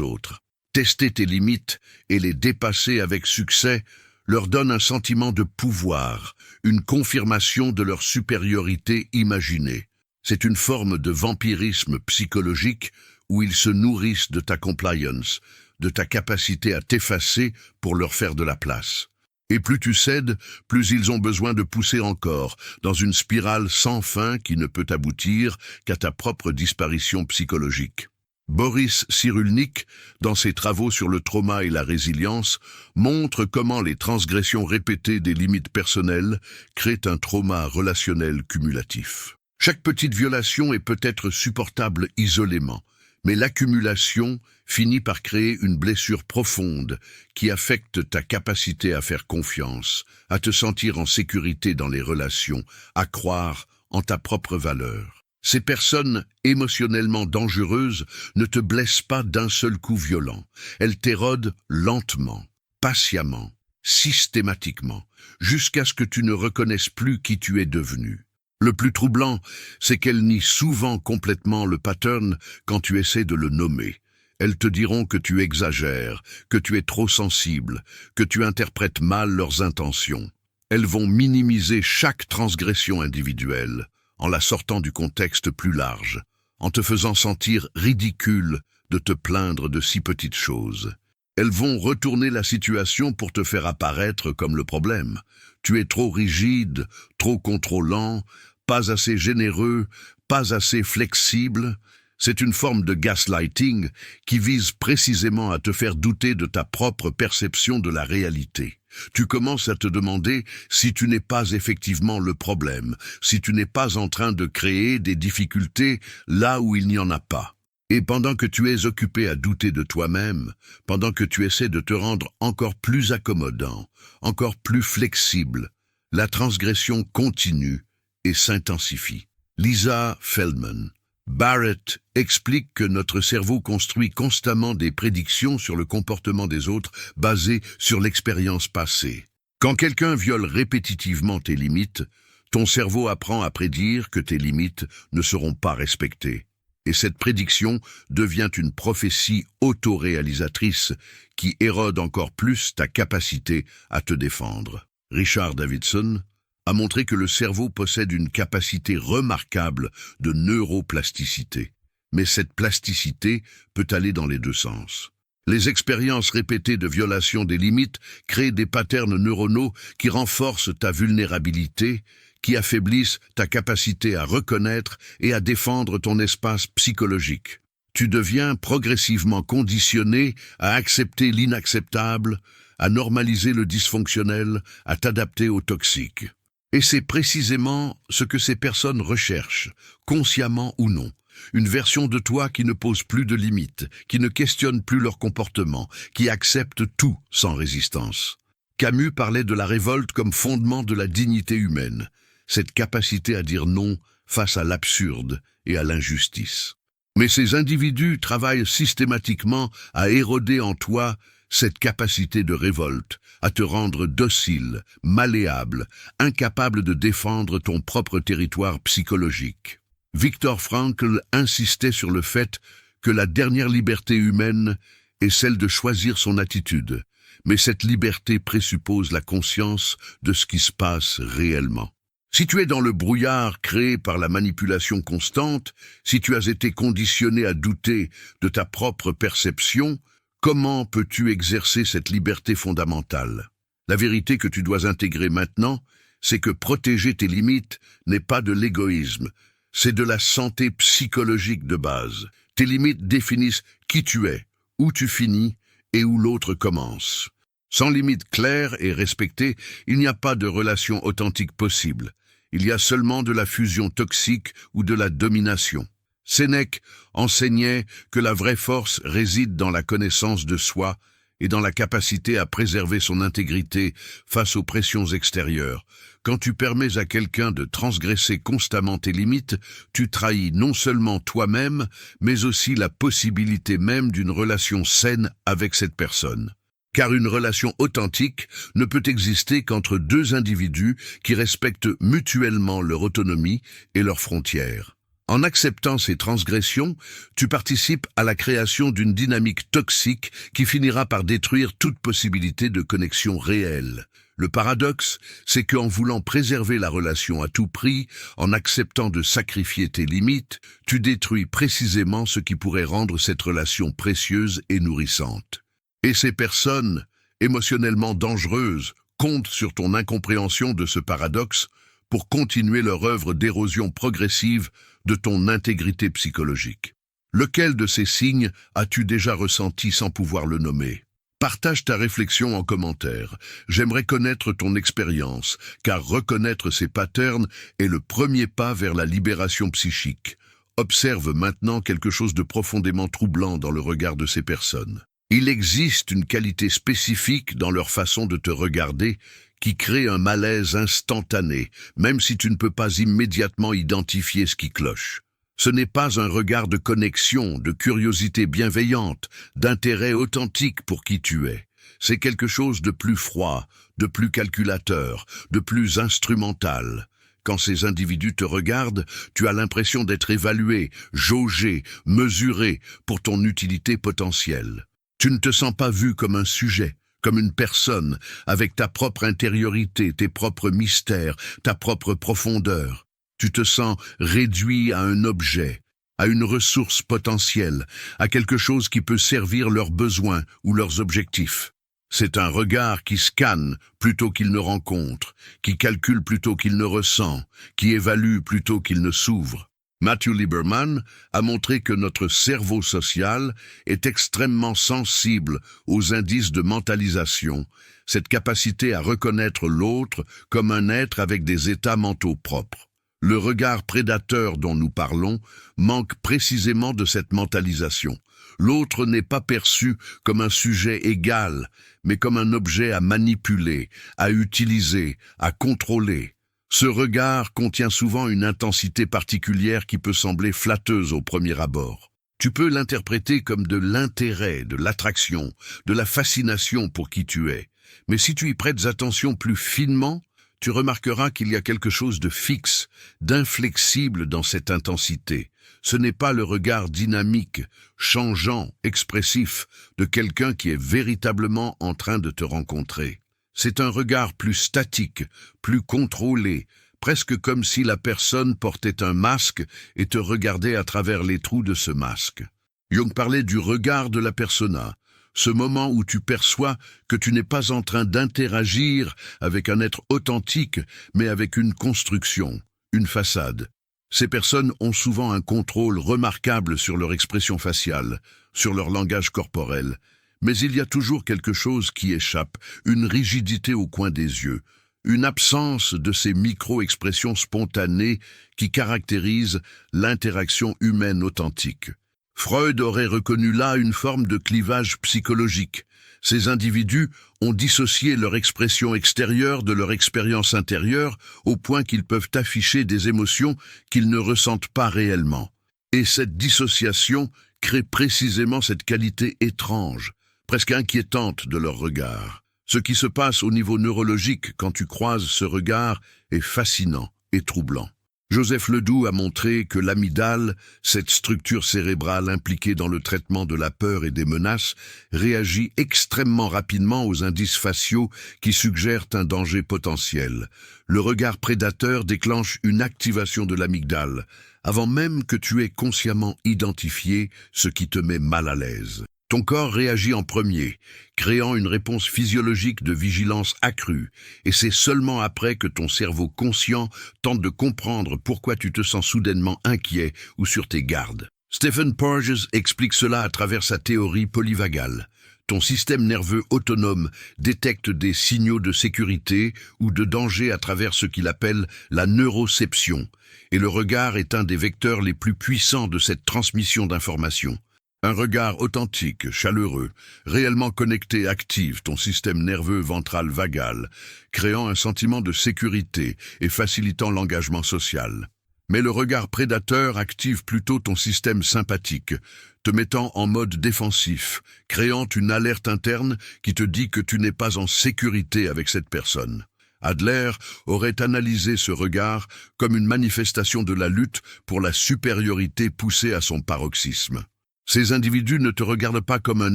[SPEAKER 1] autres. Tester tes limites et les dépasser avec succès leur donne un sentiment de pouvoir, une confirmation de leur supériorité imaginée. C'est une forme de vampirisme psychologique où ils se nourrissent de ta compliance, de ta capacité à t'effacer pour leur faire de la place. Et plus tu cèdes, plus ils ont besoin de pousser encore, dans une spirale sans fin qui ne peut aboutir qu'à ta propre disparition psychologique. Boris Cyrulnik, dans ses travaux sur le trauma et la résilience, montre comment les transgressions répétées des limites personnelles créent un trauma relationnel cumulatif. Chaque petite violation est peut-être supportable isolément, mais l'accumulation finit par créer une blessure profonde qui affecte ta capacité à faire confiance, à te sentir en sécurité dans les relations, à croire en ta propre valeur. Ces personnes émotionnellement dangereuses ne te blessent pas d'un seul coup violent. Elles t'érodent lentement, patiemment, systématiquement, jusqu'à ce que tu ne reconnaisses plus qui tu es devenu. Le plus troublant, c'est qu'elles nient souvent complètement le pattern quand tu essaies de le nommer. Elles te diront que tu exagères, que tu es trop sensible, que tu interprètes mal leurs intentions. Elles vont minimiser chaque transgression individuelle, en la sortant du contexte plus large, en te faisant sentir ridicule de te plaindre de si petites choses. Elles vont retourner la situation pour te faire apparaître comme le problème. Tu es trop rigide, trop contrôlant, pas assez généreux, pas assez flexible. C'est une forme de gaslighting qui vise précisément à te faire douter de ta propre perception de la réalité. Tu commences à te demander si tu n'es pas effectivement le problème, si tu n'es pas en train de créer des difficultés là où il n'y en a pas. Et pendant que tu es occupé à douter de toi-même, pendant que tu essaies de te rendre encore plus accommodant, encore plus flexible, la transgression continue et s'intensifie. Lisa Feldman. Barrett explique que notre cerveau construit constamment des prédictions sur le comportement des autres basées sur l'expérience passée. Quand quelqu'un viole répétitivement tes limites, ton cerveau apprend à prédire que tes limites ne seront pas respectées. Et cette prédiction devient une prophétie autoréalisatrice qui érode encore plus ta capacité à te défendre. Richard Davidson a montré que le cerveau possède une capacité remarquable de neuroplasticité. Mais cette plasticité peut aller dans les deux sens. Les expériences répétées de violation des limites créent des patterns neuronaux qui renforcent ta vulnérabilité, qui affaiblissent ta capacité à reconnaître et à défendre ton espace psychologique. Tu deviens progressivement conditionné à accepter l'inacceptable, à normaliser le dysfonctionnel, à t'adapter au toxique. Et c'est précisément ce que ces personnes recherchent, consciemment ou non. Une version de toi qui ne pose plus de limites, qui ne questionne plus leur comportement, qui accepte tout sans résistance. Camus parlait de la révolte comme fondement de la dignité humaine, cette capacité à dire non face à l'absurde et à l'injustice. Mais ces individus travaillent systématiquement à éroder en toi cette capacité de révolte, à te rendre docile, malléable, incapable de défendre ton propre territoire psychologique. Viktor Frankl insistait sur le fait que la dernière liberté humaine est celle de choisir son attitude, mais cette liberté présuppose la conscience de ce qui se passe réellement. Si tu es dans le brouillard créé par la manipulation constante, si tu as été conditionné à douter de ta propre perception, comment peux-tu exercer cette liberté fondamentale? La vérité que tu dois intégrer maintenant, c'est que protéger tes limites n'est pas de l'égoïsme, c'est de la santé psychologique de base. Tes limites définissent qui tu es, où tu finis et où l'autre commence. Sans limites claires et respectées, il n'y a pas de relation authentique possible. Il y a seulement de la fusion toxique ou de la domination. Sénèque enseignait que la vraie force réside dans la connaissance de soi et dans la capacité à préserver son intégrité face aux pressions extérieures. Quand tu permets à quelqu'un de transgresser constamment tes limites, tu trahis non seulement toi-même, mais aussi la possibilité même d'une relation saine avec cette personne. Car une relation authentique ne peut exister qu'entre deux individus qui respectent mutuellement leur autonomie et leurs frontières. En acceptant ces transgressions, tu participes à la création d'une dynamique toxique qui finira par détruire toute possibilité de connexion réelle. Le paradoxe, c'est qu'en voulant préserver la relation à tout prix, en acceptant de sacrifier tes limites, tu détruis précisément ce qui pourrait rendre cette relation précieuse et nourrissante. Et ces personnes, émotionnellement dangereuses, comptent sur ton incompréhension de ce paradoxe pour continuer leur œuvre d'érosion progressive de ton intégrité psychologique. Lequel de ces signes as-tu déjà ressenti sans pouvoir le nommer? Partage ta réflexion en commentaire. J'aimerais connaître ton expérience, car reconnaître ces patterns est le premier pas vers la libération psychique. Observe maintenant quelque chose de profondément troublant dans le regard de ces personnes. Il existe une qualité spécifique dans leur façon de te regarder qui crée un malaise instantané, même si tu ne peux pas immédiatement identifier ce qui cloche. Ce n'est pas un regard de connexion, de curiosité bienveillante, d'intérêt authentique pour qui tu es. C'est quelque chose de plus froid, de plus calculateur, de plus instrumental. Quand ces individus te regardent, tu as l'impression d'être évalué, jaugé, mesuré pour ton utilité potentielle. Tu ne te sens pas vu comme un sujet, comme une personne, avec ta propre intériorité, tes propres mystères, ta propre profondeur. Tu te sens réduit à un objet, à une ressource potentielle, à quelque chose qui peut servir leurs besoins ou leurs objectifs. C'est un regard qui scanne plutôt qu'il ne rencontre, qui calcule plutôt qu'il ne ressent, qui évalue plutôt qu'il ne s'ouvre. Matthew Lieberman a montré que notre cerveau social est extrêmement sensible aux indices de mentalisation, cette capacité à reconnaître l'autre comme un être avec des états mentaux propres. Le regard prédateur dont nous parlons manque précisément de cette mentalisation. L'autre n'est pas perçu comme un sujet égal, mais comme un objet à manipuler, à utiliser, à contrôler. Ce regard contient souvent une intensité particulière qui peut sembler flatteuse au premier abord. Tu peux l'interpréter comme de l'intérêt, de l'attraction, de la fascination pour qui tu es. Mais si tu y prêtes attention plus finement, tu remarqueras qu'il y a quelque chose de fixe, d'inflexible dans cette intensité. Ce n'est pas le regard dynamique, changeant, expressif de quelqu'un qui est véritablement en train de te rencontrer. C'est un regard plus statique, plus contrôlé, presque comme si la personne portait un masque et te regardait à travers les trous de ce masque. Jung parlait du regard de la persona, ce moment où tu perçois que tu n'es pas en train d'interagir avec un être authentique, mais avec une construction, une façade. Ces personnes ont souvent un contrôle remarquable sur leur expression faciale, sur leur langage corporel, mais il y a toujours quelque chose qui échappe, une rigidité au coin des yeux, une absence de ces micro-expressions spontanées qui caractérisent l'interaction humaine authentique. Freud aurait reconnu là une forme de clivage psychologique. Ces individus ont dissocié leur expression extérieure de leur expérience intérieure au point qu'ils peuvent afficher des émotions qu'ils ne ressentent pas réellement. Et cette dissociation crée précisément cette qualité étrange, presque inquiétante de leur regard. Ce qui se passe au niveau neurologique quand tu croises ce regard est fascinant et troublant. Joseph Ledoux a montré que l'amygdale, cette structure cérébrale impliquée dans le traitement de la peur et des menaces, réagit extrêmement rapidement aux indices faciaux qui suggèrent un danger potentiel. Le regard prédateur déclenche une activation de l'amygdale, avant même que tu aies consciemment identifié ce qui te met mal à l'aise. Ton corps réagit en premier, créant une réponse physiologique de vigilance accrue, et c'est seulement après que ton cerveau conscient tente de comprendre pourquoi tu te sens soudainement inquiet ou sur tes gardes. Stephen Porges explique cela à travers sa théorie polyvagale. Ton système nerveux autonome détecte des signaux de sécurité ou de danger à travers ce qu'il appelle la neuroception, et le regard est un des vecteurs les plus puissants de cette transmission d'informations. Un regard authentique, chaleureux, réellement connecté active ton système nerveux ventral vagal, créant un sentiment de sécurité et facilitant l'engagement social. Mais le regard prédateur active plutôt ton système sympathique, te mettant en mode défensif, créant une alerte interne qui te dit que tu n'es pas en sécurité avec cette personne. Adler aurait analysé ce regard comme une manifestation de la lutte pour la supériorité poussée à son paroxysme. Ces individus ne te regardent pas comme un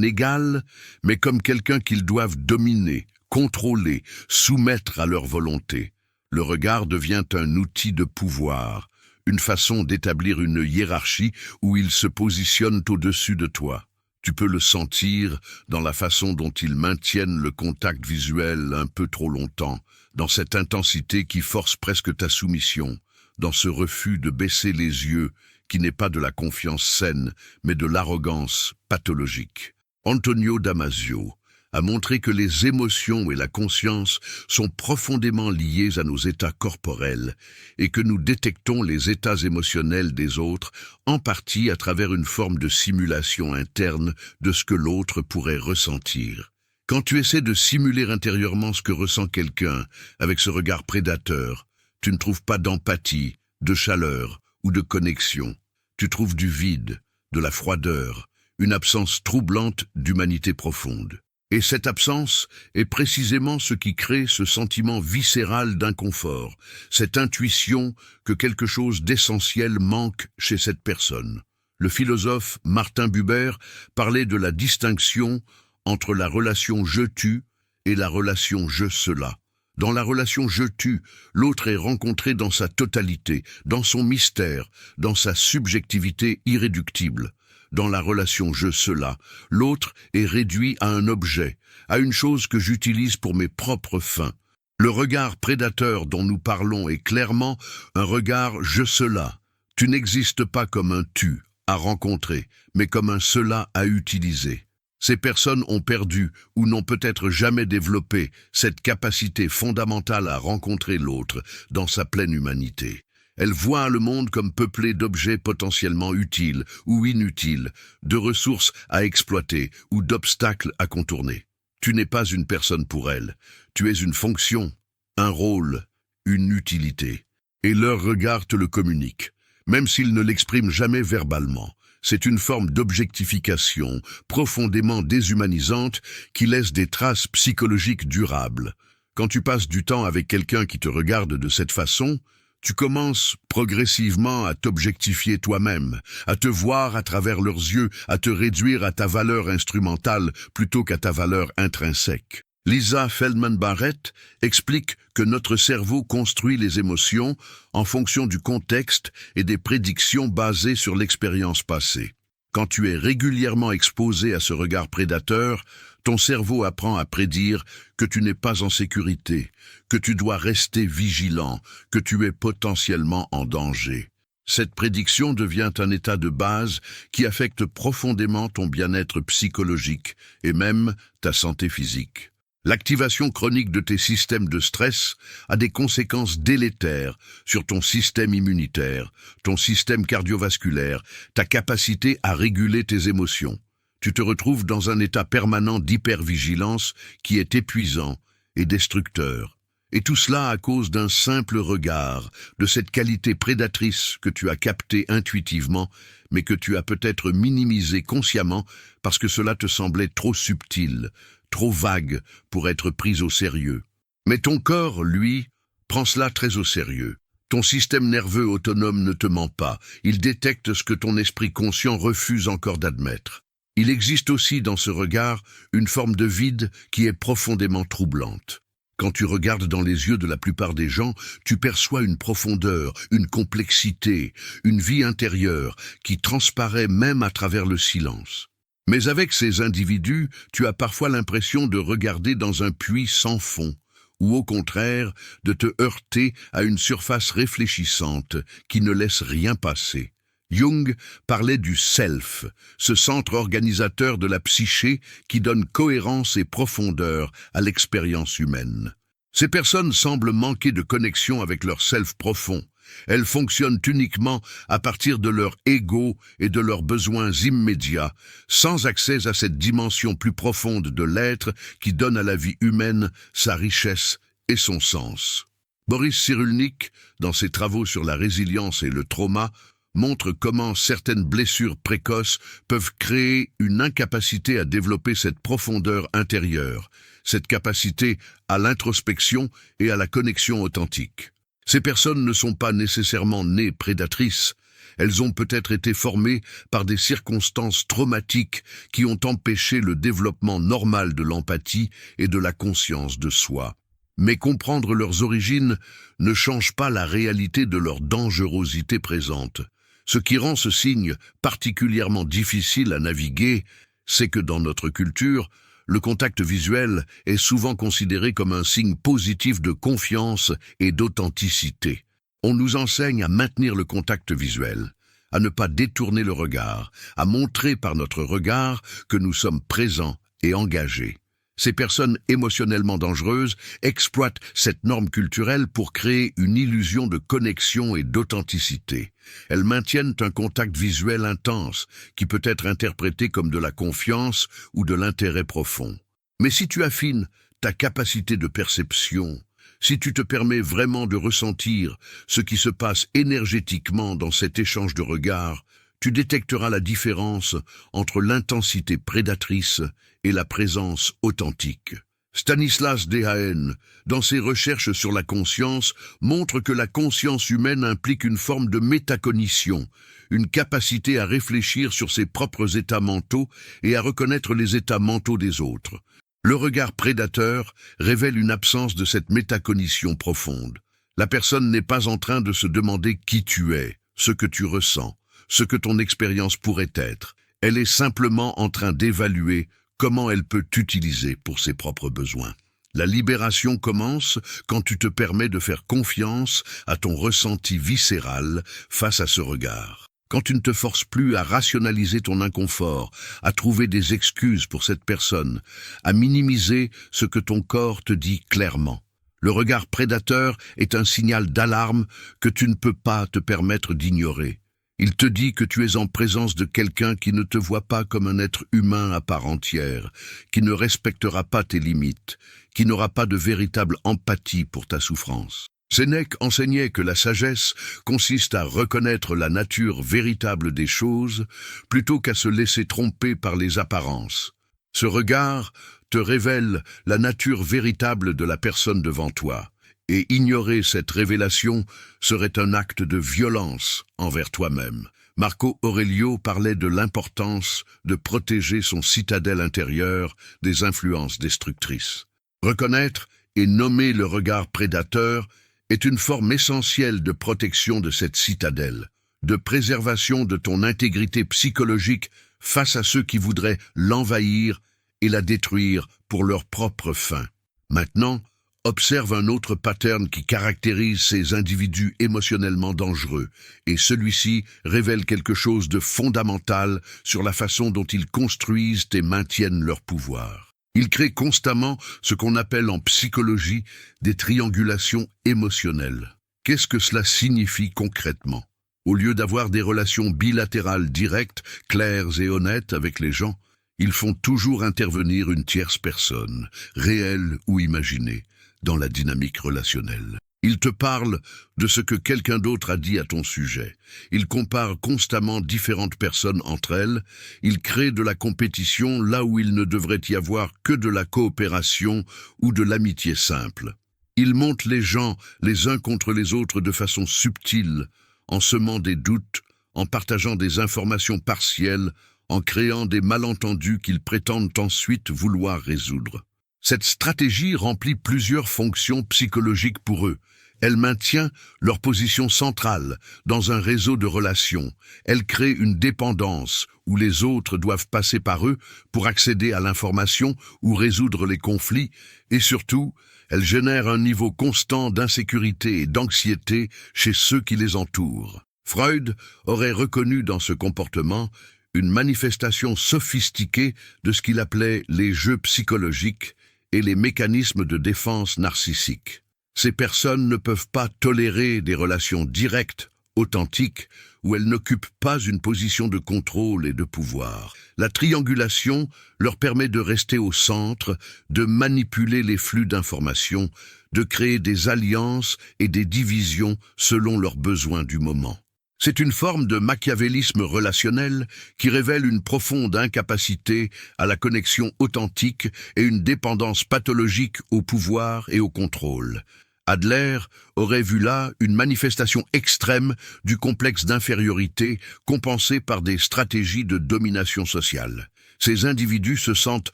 [SPEAKER 1] égal, mais comme quelqu'un qu'ils doivent dominer, contrôler, soumettre à leur volonté. Le regard devient un outil de pouvoir, une façon d'établir une hiérarchie où ils se positionnent au-dessus de toi. Tu peux le sentir dans la façon dont ils maintiennent le contact visuel un peu trop longtemps, dans cette intensité qui force presque ta soumission, dans ce refus de baisser les yeux, qui n'est pas de la confiance saine, mais de l'arrogance pathologique. Antonio Damasio a montré que les émotions et la conscience sont profondément liées à nos états corporels et que nous détectons les états émotionnels des autres en partie à travers une forme de simulation interne de ce que l'autre pourrait ressentir. Quand tu essaies de simuler intérieurement ce que ressent quelqu'un avec ce regard prédateur, tu ne trouves pas d'empathie, de chaleur ou de connexion. Tu trouves du vide, de la froideur, une absence troublante d'humanité profonde. Et cette absence est précisément ce qui crée ce sentiment viscéral d'inconfort, cette intuition que quelque chose d'essentiel manque chez cette personne. Le philosophe Martin Buber parlait de la distinction entre la relation je-tu et la relation je-cela. Dans la relation je-tu, l'autre est rencontré dans sa totalité, dans son mystère, dans sa subjectivité irréductible. Dans la relation je-cela, l'autre est réduit à un objet, à une chose que j'utilise pour mes propres fins. Le regard prédateur dont nous parlons est clairement un regard je-cela. Tu n'existes pas comme un tu à rencontrer, mais comme un cela à utiliser. Ces personnes ont perdu ou n'ont peut-être jamais développé cette capacité fondamentale à rencontrer l'autre dans sa pleine humanité. Elles voient le monde comme peuplé d'objets potentiellement utiles ou inutiles, de ressources à exploiter ou d'obstacles à contourner. Tu n'es pas une personne pour elles, tu es une fonction, un rôle, une utilité. Et leur regard te le communique, même s'ils ne l'expriment jamais verbalement. C'est une forme d'objectification profondément déshumanisante qui laisse des traces psychologiques durables. Quand tu passes du temps avec quelqu'un qui te regarde de cette façon, tu commences progressivement à t'objectifier toi-même, à te voir à travers leurs yeux, à te réduire à ta valeur instrumentale plutôt qu'à ta valeur intrinsèque. Lisa Feldman Barrett explique que notre cerveau construit les émotions en fonction du contexte et des prédictions basées sur l'expérience passée. Quand tu es régulièrement exposé à ce regard prédateur, ton cerveau apprend à prédire que tu n'es pas en sécurité, que tu dois rester vigilant, que tu es potentiellement en danger. Cette prédiction devient un état de base qui affecte profondément ton bien-être psychologique et même ta santé physique. L'activation chronique de tes systèmes de stress a des conséquences délétères sur ton système immunitaire, ton système cardiovasculaire, ta capacité à réguler tes émotions. Tu te retrouves dans un état permanent d'hypervigilance qui est épuisant et destructeur. Et tout cela à cause d'un simple regard, de cette qualité prédatrice que tu as captée intuitivement, mais que tu as peut-être minimisée consciemment parce que cela te semblait trop subtil, trop vague pour être prise au sérieux. Mais ton corps, lui, prend cela très au sérieux. Ton système nerveux autonome ne te ment pas. Il détecte ce que ton esprit conscient refuse encore d'admettre. Il existe aussi dans ce regard une forme de vide qui est profondément troublante. Quand tu regardes dans les yeux de la plupart des gens, tu perçois une profondeur, une complexité, une vie intérieure qui transparaît même à travers le silence. Mais avec ces individus, tu as parfois l'impression de regarder dans un puits sans fond, ou au contraire, de te heurter à une surface réfléchissante qui ne laisse rien passer. Jung parlait du self, ce centre organisateur de la psyché qui donne cohérence et profondeur à l'expérience humaine. Ces personnes semblent manquer de connexion avec leur self profond, Elles fonctionnent uniquement à partir de leur ego et de leurs besoins immédiats, sans accès à cette dimension plus profonde de l'être qui donne à la vie humaine sa richesse et son sens. Boris Cyrulnik, dans ses travaux sur la résilience et le trauma, montre comment certaines blessures précoces peuvent créer une incapacité à développer cette profondeur intérieure, cette capacité à l'introspection et à la connexion authentique. Ces personnes ne sont pas nécessairement nées prédatrices, elles ont peut-être été formées par des circonstances traumatiques qui ont empêché le développement normal de l'empathie et de la conscience de soi. Mais comprendre leurs origines ne change pas la réalité de leur dangerosité présente. Ce qui rend ce signe particulièrement difficile à naviguer, c'est que dans notre culture, le contact visuel est souvent considéré comme un signe positif de confiance et d'authenticité. On nous enseigne à maintenir le contact visuel, à ne pas détourner le regard, à montrer par notre regard que nous sommes présents et engagés. Ces personnes émotionnellement dangereuses exploitent cette norme culturelle pour créer une illusion de connexion et d'authenticité. Elles maintiennent un contact visuel intense qui peut être interprété comme de la confiance ou de l'intérêt profond. Mais si tu affines ta capacité de perception, si tu te permets vraiment de ressentir ce qui se passe énergétiquement dans cet échange de regards, tu détecteras la différence entre l'intensité prédatrice et la présence authentique. Stanislas Dehaene, dans ses recherches sur la conscience, montre que la conscience humaine implique une forme de métacognition, une capacité à réfléchir sur ses propres états mentaux et à reconnaître les états mentaux des autres. Le regard prédateur révèle une absence de cette métacognition profonde. La personne n'est pas en train de se demander qui tu es, ce que tu ressens, ce que ton expérience pourrait être. Elle est simplement en train d'évaluer comment elle peut t'utiliser pour ses propres besoins. La libération commence quand tu te permets de faire confiance à ton ressenti viscéral face à ce regard. Quand tu ne te forces plus à rationaliser ton inconfort, à trouver des excuses pour cette personne, à minimiser ce que ton corps te dit clairement. Le regard prédateur est un signal d'alarme que tu ne peux pas te permettre d'ignorer. Il te dit que tu es en présence de quelqu'un qui ne te voit pas comme un être humain à part entière, qui ne respectera pas tes limites, qui n'aura pas de véritable empathie pour ta souffrance. Sénèque enseignait que la sagesse consiste à reconnaître la nature véritable des choses plutôt qu'à se laisser tromper par les apparences. Ce regard te révèle la nature véritable de la personne devant toi. Et ignorer cette révélation serait un acte de violence envers toi-même. Marco Aurelio parlait de l'importance de protéger son citadelle intérieure des influences destructrices. Reconnaître et nommer le regard prédateur est une forme essentielle de protection de cette citadelle, de préservation de ton intégrité psychologique face à ceux qui voudraient l'envahir et la détruire pour leur propre fin. Maintenant, observe un autre pattern qui caractérise ces individus émotionnellement dangereux, et celui-ci révèle quelque chose de fondamental sur la façon dont ils construisent et maintiennent leur pouvoir. Ils créent constamment ce qu'on appelle en psychologie des triangulations émotionnelles. Qu'est-ce que cela signifie concrètement? Au lieu d'avoir des relations bilatérales directes, claires et honnêtes avec les gens, ils font toujours intervenir une tierce personne, réelle ou imaginée, dans la dynamique relationnelle. Ils te parlent de ce que quelqu'un d'autre a dit à ton sujet. Ils comparent constamment différentes personnes entre elles. Ils créent de la compétition là où il ne devrait y avoir que de la coopération ou de l'amitié simple. Ils montent les gens les uns contre les autres de façon subtile, en semant des doutes, en partageant des informations partielles, en créant des malentendus qu'ils prétendent ensuite vouloir résoudre. Cette stratégie remplit plusieurs fonctions psychologiques pour eux. Elle maintient leur position centrale dans un réseau de relations. Elle crée une dépendance où les autres doivent passer par eux pour accéder à l'information ou résoudre les conflits. Et surtout, elle génère un niveau constant d'insécurité et d'anxiété chez ceux qui les entourent. Freud aurait reconnu dans ce comportement une manifestation sophistiquée de ce qu'il appelait les jeux psychologiques et les mécanismes de défense narcissiques. Ces personnes ne peuvent pas tolérer des relations directes, authentiques, où elles n'occupent pas une position de contrôle et de pouvoir. La triangulation leur permet de rester au centre, de manipuler les flux d'informations, de créer des alliances et des divisions selon leurs besoins du moment. C'est une forme de machiavélisme relationnel qui révèle une profonde incapacité à la connexion authentique et une dépendance pathologique au pouvoir et au contrôle. Adler aurait vu là une manifestation extrême du complexe d'infériorité compensé par des stratégies de domination sociale. Ces individus se sentent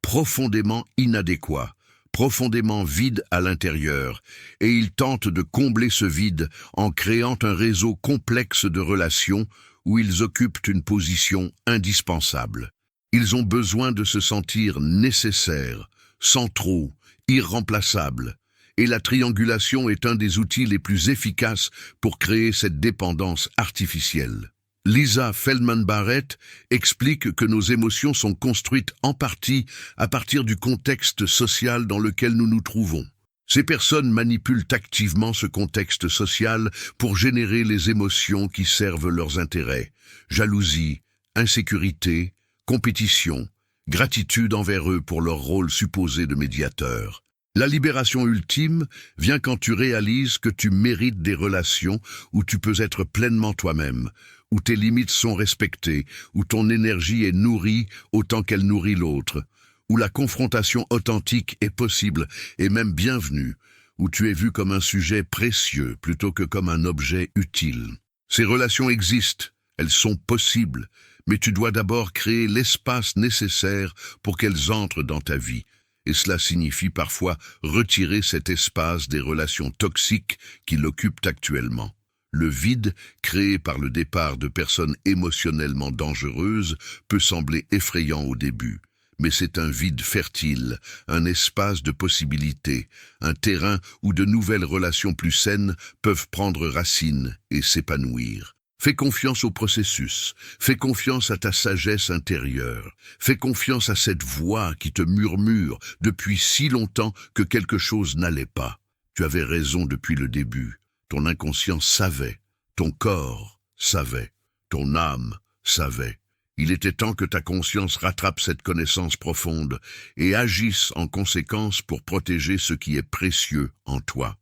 [SPEAKER 1] profondément inadéquats, profondément vides à l'intérieur, et ils tentent de combler ce vide en créant un réseau complexe de relations où ils occupent une position indispensable. Ils ont besoin de se sentir nécessaires, centraux, irremplaçables, et la triangulation est un des outils les plus efficaces pour créer cette dépendance artificielle. Lisa Feldman-Barrett explique que nos émotions sont construites en partie à partir du contexte social dans lequel nous nous trouvons. Ces personnes manipulent activement ce contexte social pour générer les émotions qui servent leurs intérêts. Jalousie, insécurité, compétition, gratitude envers eux pour leur rôle supposé de médiateur. La libération ultime vient quand tu réalises que tu mérites des relations où tu peux être pleinement toi-même, où tes limites sont respectées, où ton énergie est nourrie autant qu'elle nourrit l'autre, où la confrontation authentique est possible et même bienvenue, où tu es vu comme un sujet précieux plutôt que comme un objet utile. Ces relations existent, elles sont possibles, mais tu dois d'abord créer l'espace nécessaire pour qu'elles entrent dans ta vie. Et cela signifie parfois retirer cet espace des relations toxiques qui l'occupent actuellement. Le vide, créé par le départ de personnes émotionnellement dangereuses, peut sembler effrayant au début, mais c'est un vide fertile, un espace de possibilités, un terrain où de nouvelles relations plus saines peuvent prendre racine et s'épanouir. Fais confiance au processus, fais confiance à ta sagesse intérieure, fais confiance à cette voix qui te murmure depuis si longtemps que quelque chose n'allait pas. Tu avais raison depuis le début, ton inconscient savait, ton corps savait, ton âme savait. Il était temps que ta conscience rattrape cette connaissance profonde et agisse en conséquence pour protéger ce qui est précieux en toi.